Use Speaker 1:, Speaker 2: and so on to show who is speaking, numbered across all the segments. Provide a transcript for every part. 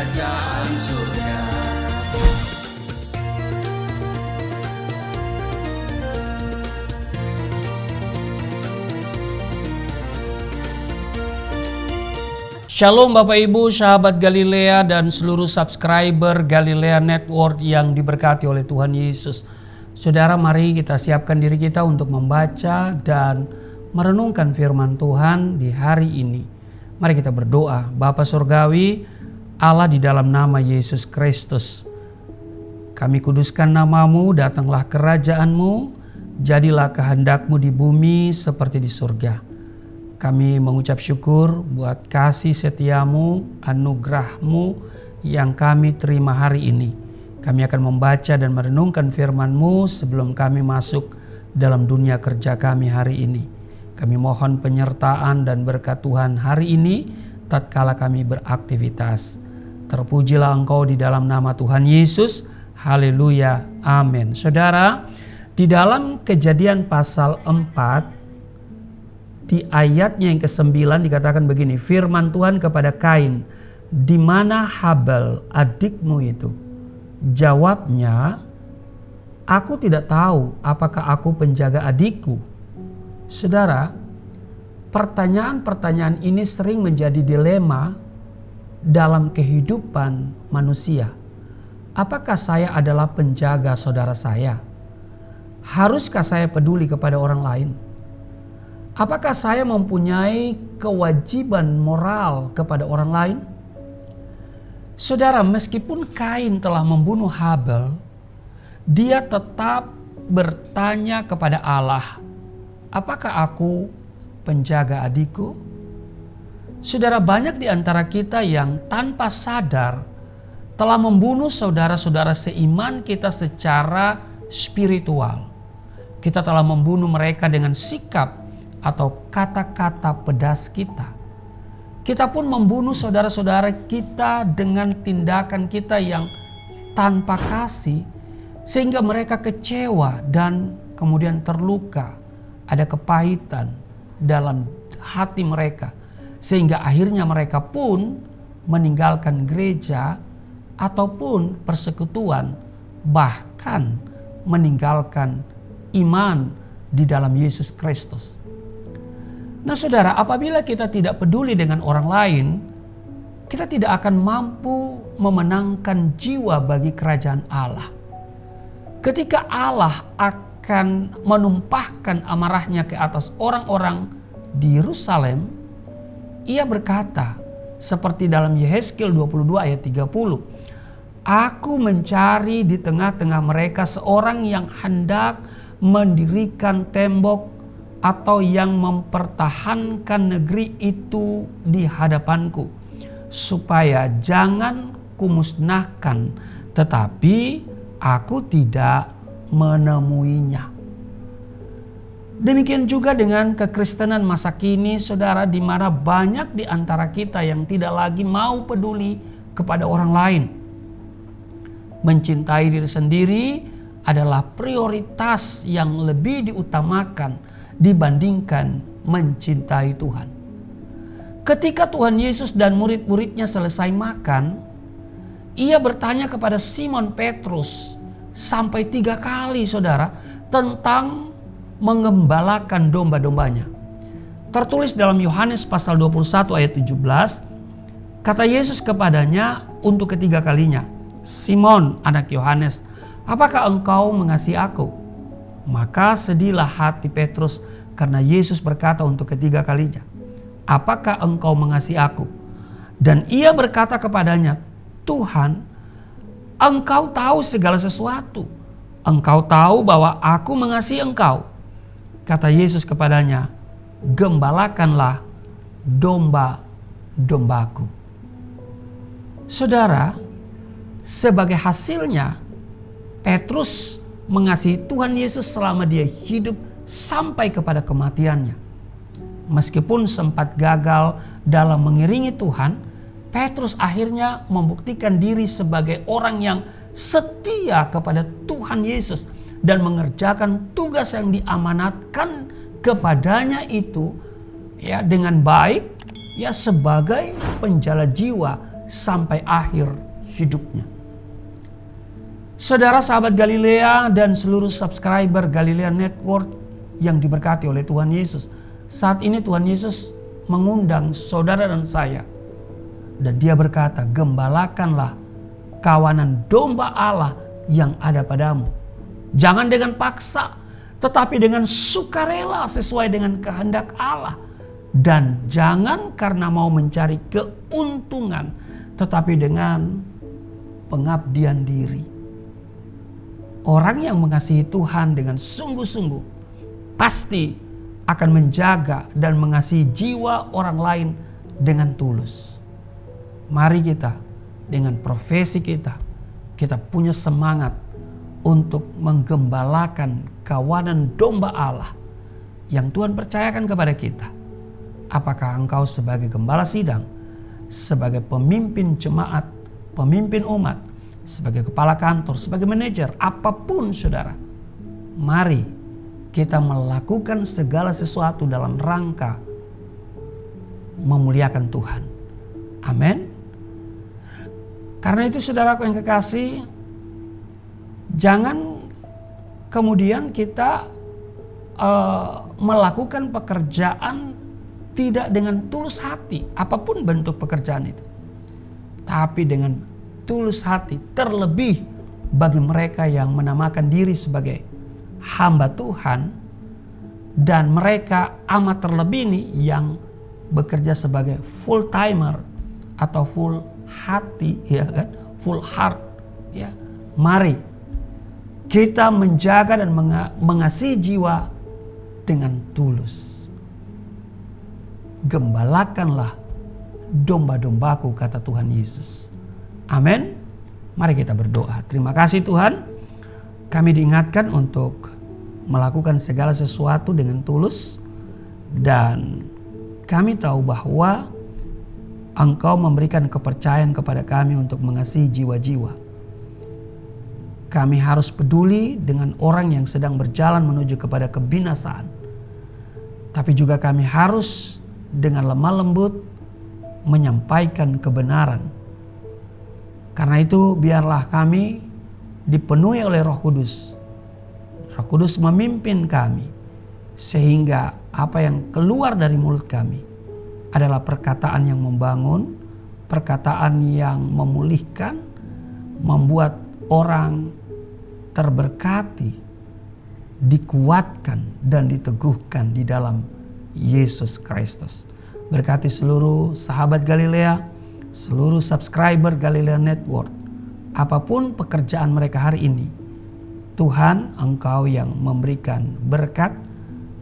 Speaker 1: kerajaan surga.
Speaker 2: Shalom Bapak Ibu, sahabat Galilea dan seluruh subscriber Galilea Network yang diberkati oleh Tuhan Yesus. Saudara, mari kita siapkan diri kita untuk membaca dan merenungkan firman Tuhan di hari ini. Mari kita berdoa. Bapa Surgawi, Allah, di dalam nama Yesus Kristus, kami kuduskan namamu, datanglah kerajaanmu, jadilah kehendakmu di bumi seperti di surga. Kami mengucap syukur buat kasih setiamu, anugerahmu yang kami terima hari ini. Kami akan membaca dan merenungkan firman-Mu sebelum kami masuk dalam dunia kerja kami hari ini. Kami mohon penyertaan dan berkat Tuhan hari ini tatkala kami beraktivitas. Terpujilah Engkau di dalam nama Tuhan Yesus. Haleluya. Amin. Saudara, di dalam Kejadian pasal 4 di ayatnya yang ke-9 dikatakan begini, firman Tuhan kepada Kain, di mana Habel adikmu itu? Jawabnya, aku tidak tahu apakah aku penjaga adikku. Saudara, pertanyaan-pertanyaan ini sering menjadi dilema dalam kehidupan manusia. Apakah saya adalah penjaga saudara saya? Haruskah saya peduli kepada orang lain? Apakah saya mempunyai kewajiban moral kepada orang lain? Saudara, meskipun Kain telah membunuh Habel, dia tetap bertanya kepada Allah, apakah aku penjaga adikku? Saudara, banyak di antara kita yang tanpa sadar telah membunuh saudara-saudara seiman kita secara spiritual. Kita telah membunuh mereka dengan sikap atau kata-kata pedas kita. Kita pun membunuh saudara-saudara kita dengan tindakan kita yang tanpa kasih, sehingga mereka kecewa dan kemudian terluka. Ada kepahitan dalam hati mereka, sehingga akhirnya mereka pun meninggalkan gereja ataupun persekutuan, bahkan meninggalkan iman di dalam Yesus Kristus. Nah saudara, apabila kita tidak peduli dengan orang lain, kita tidak akan mampu memenangkan jiwa bagi kerajaan Allah. Ketika Allah akan menumpahkan amarahnya ke atas orang-orang di Yerusalem, ia berkata seperti dalam Yehezkiel 22 ayat 30, aku mencari di tengah-tengah mereka seorang yang hendak mendirikan tembok atau yang mempertahankan negeri itu di hadapanku, supaya jangan kumusnahkan, tetapi aku tidak menemuinya. Demikian juga dengan kekristenan masa kini, saudara, di mana banyak di antara kita yang tidak lagi mau peduli kepada orang lain. Mencintai diri sendiri adalah prioritas yang lebih diutamakan dibandingkan mencintai Tuhan. Ketika Tuhan Yesus dan murid-muridnya selesai makan, ia bertanya kepada Simon Petrus sampai 3 kali, saudara, tentang mengembalakan domba-dombanya. Tertulis dalam Yohanes pasal 21 ayat 17, kata Yesus kepadanya untuk ketiga kalinya, Simon anak Yohanes, apakah engkau mengasihi aku? Maka sedihlah hati Petrus karena Yesus berkata untuk ketiga kalinya, apakah engkau mengasihi aku? Dan ia berkata kepadanya, Tuhan, engkau tahu segala sesuatu. Engkau tahu bahwa aku mengasihi engkau. Kata Yesus kepadanya, gembalakanlah domba-dombaku. Saudara, sebagai hasilnya Petrus mengasihi Tuhan Yesus selama dia hidup sampai kepada kematiannya. Meskipun sempat gagal dalam mengiringi Tuhan, Petrus akhirnya membuktikan diri sebagai orang yang setia kepada Tuhan Yesus dan mengerjakan tugas yang diamanatkan kepadanya itu ya dengan baik, ya sebagai penjala jiwa sampai akhir hidupnya. Saudara sahabat Galilea dan seluruh subscriber Galilea Network yang diberkati oleh Tuhan Yesus. Saat ini Tuhan Yesus mengundang saudara dan saya. Dan dia berkata, gembalakanlah kawanan domba Allah yang ada padamu. Jangan dengan paksa, tetapi dengan sukarela sesuai dengan kehendak Allah. Dan jangan karena mau mencari keuntungan, tetapi dengan pengabdian diri. Orang yang mengasihi Tuhan dengan sungguh-sungguh pasti akan menjaga dan mengasihi jiwa orang lain dengan tulus. Mari kita dengan profesi kita punya semangat untuk menggembalakan kawanan domba Allah yang Tuhan percayakan kepada kita. Apakah engkau sebagai gembala sidang, sebagai pemimpin jemaat, pemimpin umat, sebagai kepala kantor, sebagai manajer, apapun saudara. Mari kita melakukan segala sesuatu dalam rangka memuliakan Tuhan. Amin. Karena itu saudaraku yang kekasih, jangan kemudian kita melakukan pekerjaan tidak dengan tulus hati, apapun bentuk pekerjaan itu. Tapi dengan tulus hati, terlebih bagi mereka yang menamakan diri sebagai hamba Tuhan, dan mereka amat terlebih nih yang bekerja sebagai full timer atau full hati, ya kan, full heart, ya. Mari kita menjaga dan mengasihi jiwa dengan tulus. Gembalakanlah domba-dombaku, kata Tuhan Yesus. Amin. Mari kita berdoa. Terima kasih Tuhan, kami diingatkan untuk melakukan segala sesuatu dengan tulus, dan kami tahu bahwa Engkau memberikan kepercayaan kepada kami untuk mengasihi jiwa-jiwa. Kami harus peduli dengan orang yang sedang berjalan menuju kepada kebinasaan. Tapi juga kami harus dengan lemah lembut menyampaikan kebenaran. Karena itu biarlah kami dipenuhi oleh Roh Kudus. Roh Kudus memimpin kami sehingga apa yang keluar dari mulut kami adalah perkataan yang membangun, perkataan yang memulihkan, membuat orang terberkati, dikuatkan dan diteguhkan di dalam Yesus Kristus. Berkati seluruh sahabat Galilea, seluruh subscriber Galilea Network, apapun pekerjaan mereka hari ini, Tuhan, Engkau yang memberikan berkat,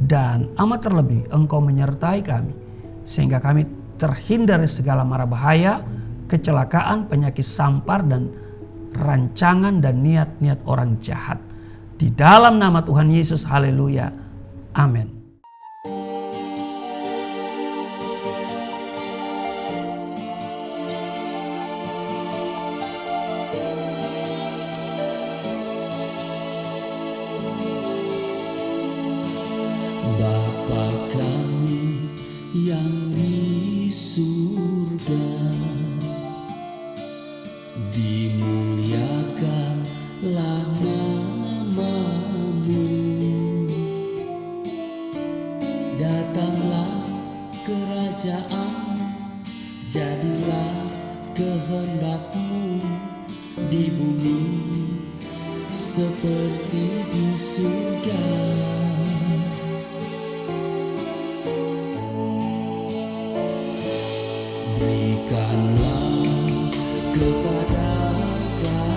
Speaker 2: dan amat terlebih Engkau menyertai kami sehingga kami terhindar dari segala mara bahaya, kecelakaan, penyakit sampar, dan rancangan dan niat-niat orang jahat. Di dalam nama Tuhan Yesus, haleluya, amin.
Speaker 1: Bapa kami yang di surga, dimuliakanlah nama-Mu. Datanglah kerajaan, jadilah kehendak-Mu di bumi seperti di surga. Berikanlah kepada kami